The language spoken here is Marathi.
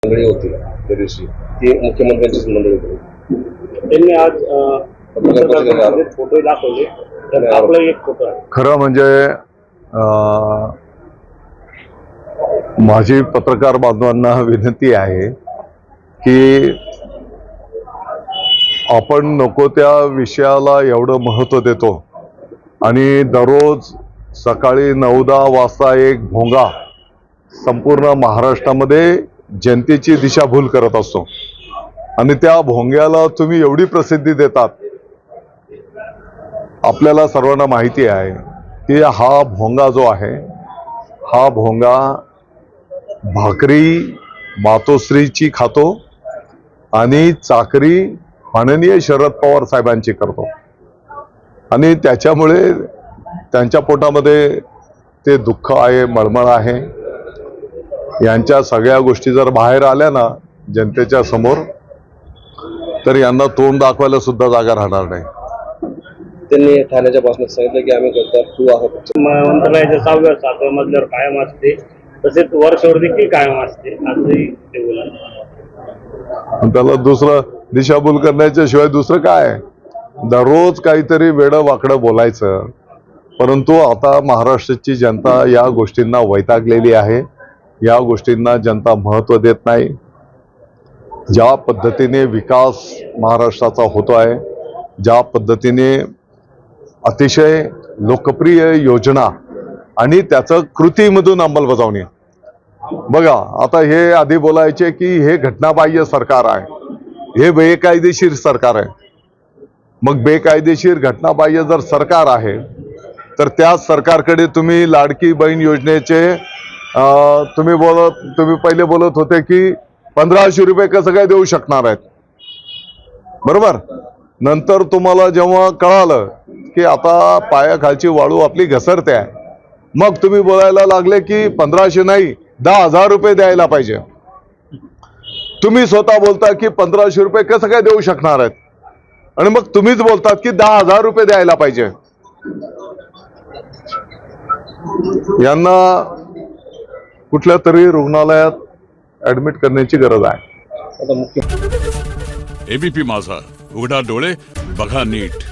मंडळी होती त्या दिवशी ती मुख्यमंत्र्यांचीच मंडळी होती. त्यांनी आज फोटो दाखवले तर आपला एक फोटो आहे. खरं म्हणजे माझी पत्रकार बांधवांना विनंती आहे की आपण नको त्या विषयाला एवढं महत्त्व देतो आणि दररोज सकाळी 9-10 वाजता एक भोंगा संपूर्ण महाराष्ट्रामध्ये जनतेची दिशाभूल करत असतो आणि त्या भोंग्याला तुम्ही एवढी प्रसिद्धी देतात. आपल्याला सर्वांना माहिती आहे की हा भोंगा जो आहे हा भोंगा भाकरी मातोश्रीची खातो आणि चाकरी माननीय शरद पवार साहेबांची करतो आणि त्याच्यामुळे त्यांच्या पोटामध्ये ते दुःख आहे, मळमळ आहे. यांच्या सगळ्या गोष्टी जर बाहेर आल्या ना जनतेच्या समोर तर यांना तोंड दाखवायला सुद्धा जागा राहणार नाही. त्यांनी ठाण्याच्या भाषणात सांगितलं की आम्ही तू आहोत. मंत्रालयाच्या 6व्या मजल्यावर कायम असते, तसेच वर्षावर देखील कायम असते असंही ते बोलतात. त्याला दुसरं दिशाभूल करण्याच्या शिवाय दुसरं काय आहे? दररोज काहीतरी वेडं वाकडं बोलायचं. परंतु आता महाराष्ट्राची जनता या गोष्टींना वैतागलेली आहे. या गोष्टींना जनता महत्त्व देत नाही. ज्या पद्धतीने विकास महाराष्ट्राचा होतो आहे, ज्या पद्धतीने अतिशय लोकप्रिय योजना आणि त्याचं कृतीमधून अंमलबजावणी. बघा आता हे आधी बोलायचे की हे घटनाबाह्य सरकार आहे, हे बेकायदेशीर सरकार आहे. मग बेकायदेशीर घटनाबाह्य जर सरकार आहे तर त्या सरकारकडे तुम्ही लाडकी बहीण योजनेचे तुम्ही पहिले बोलत होते की 1500 रुपये कसं काय देऊ शकणार आहेत, बरोबर. नंतर तुम्हाला जेव्हा कळालं की आता पायाखालची वाळू आपली घसरते आहे, मग तुम्ही बोलायला लागले की 1500 नाही 10,000 रुपये द्यायला पाहिजे. तुम्ही स्वतः बोलता की 1500 रुपये कसं काय देऊ शकणार आहेत आणि मग तुम्हीच बोलतात की 10,000 रुपये द्यायला पाहिजे. यांना कुठल्या तरी रुग्णालयात ऍडमिट करण्याची गरज आहे. आता मुख्य एबीपी माझा, उघडा डोळे बघा नीट.